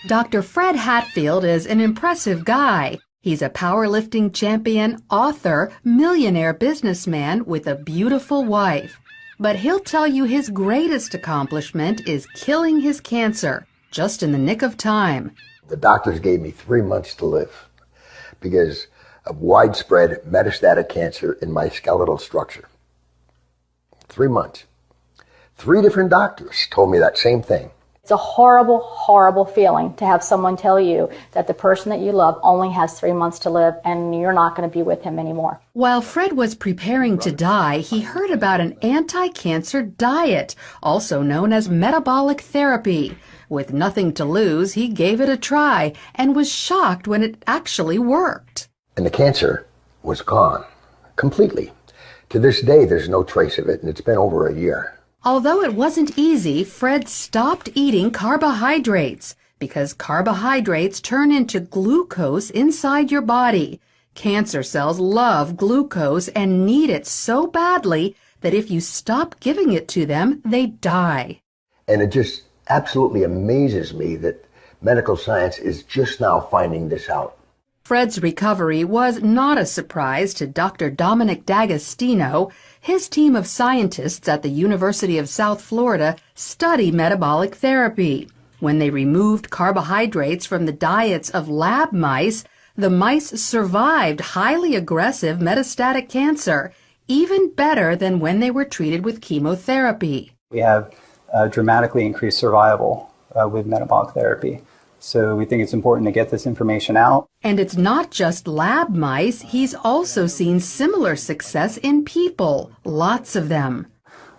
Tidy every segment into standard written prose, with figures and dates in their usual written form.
Dr. Fred Hatfield is an impressive guy. He's a powerlifting champion, author, millionaire businessman with a beautiful wife. But he'll tell you his greatest accomplishment is killing his cancer, just in the nick of time. The doctors gave me 3 months to live because of widespread metastatic cancer in my skeletal structure. 3 months. 3 different doctors told me that same thing. It's a horrible, horrible feeling to have someone tell you that the person that you love only has 3 months to live and you're not going to be with him anymore. While Fred was preparing to die, he heard about an anti-cancer diet, also known as metabolic therapy. With nothing to lose, he gave it a try and was shocked when it actually worked. And the cancer was gone completely. To this day, there's no trace of it, and it's been over a year. Although it wasn't easy, Fred stopped eating carbohydrates because carbohydrates turn into glucose inside your body. Cancer cells love glucose and need it so badly that if you stop giving it to them, they die. And it just absolutely amazes me that medical science is just now finding this out. Fred's recovery was not a surprise to Dr. Dominic D'Agostino. His team of scientists at the University of South Florida study metabolic therapy. When they removed carbohydrates from the diets of lab mice, the mice survived highly aggressive metastatic cancer, even better than when they were treated with chemotherapy. We have dramatically increased survival with metabolic therapy. So we think it's important to get this information out. And it's not just lab mice. He's also seen similar success in people, lots of them.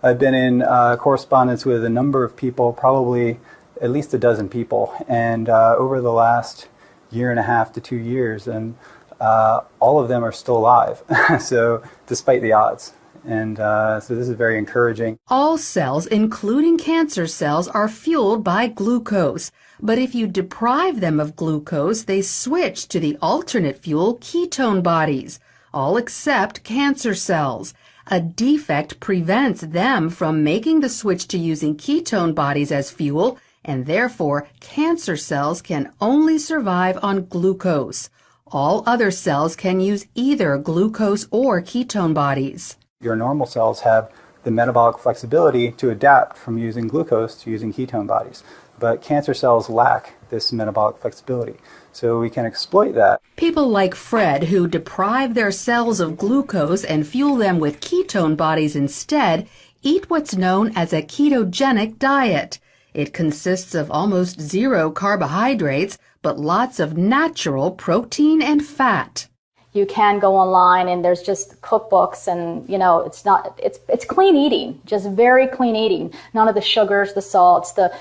I've been in correspondence with a number of people, probably at least a dozen people, and over the last 1.5 to 2 years, and all of them are still alive, so despite the odds. And so this is very encouraging. All cells, including cancer cells, are fueled by glucose. But if you deprive them of glucose, they switch to the alternate fuel ketone bodies, all except cancer cells. A defect prevents them from making the switch to using ketone bodies as fuel, and therefore cancer cells can only survive on glucose. All other cells can use either glucose or ketone bodies. Your normal cells have the metabolic flexibility to adapt from using glucose to using ketone bodies. But cancer cells lack this metabolic flexibility, so we can exploit that. People like Fred, who deprive their cells of glucose and fuel them with ketone bodies instead, eat what's known as a ketogenic diet. It consists of almost zero carbohydrates, but lots of natural protein and fat. You can go online and there's just cookbooks and, it's clean eating, just very clean eating. None of the sugars, the salts, the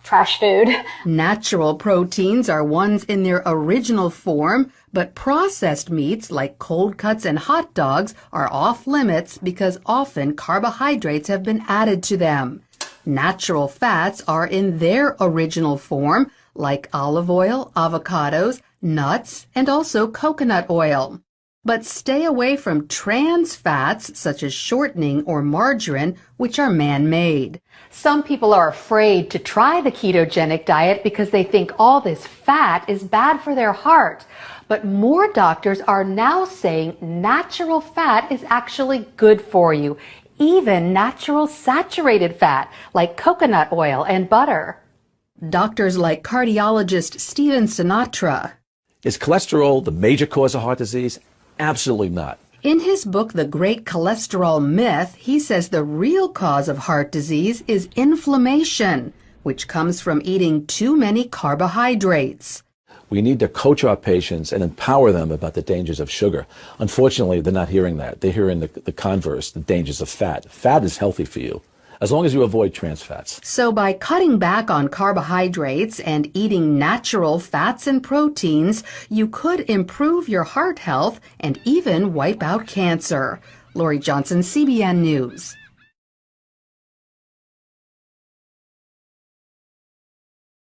trash food. Natural proteins are ones in their original form, but processed meats like cold cuts and hot dogs are off limits because often carbohydrates have been added to them. Natural fats are in their original form, like olive oil, avocados, nuts, and also coconut oil. But stay away from trans fats such as shortening or margarine, which are man-made. Some people are afraid to try the ketogenic diet because they think all this fat is bad for their heart. But more doctors are now saying natural fat is actually good for you, even natural saturated fat like coconut oil and butter. Doctors like cardiologist Stephen Sinatra. Is cholesterol the major cause of heart disease? Absolutely not. In his book, The Great Cholesterol Myth, he says the real cause of heart disease is inflammation, which comes from eating too many carbohydrates. We need to coach our patients and empower them about the dangers of sugar. Unfortunately, they're not hearing that. They're hearing the converse, the dangers of fat. Fat is healthy for you, as long as you avoid trans fats. So by cutting back on carbohydrates and eating natural fats and proteins, you could improve your heart health and even wipe out cancer. Lori Johnson, CBN News.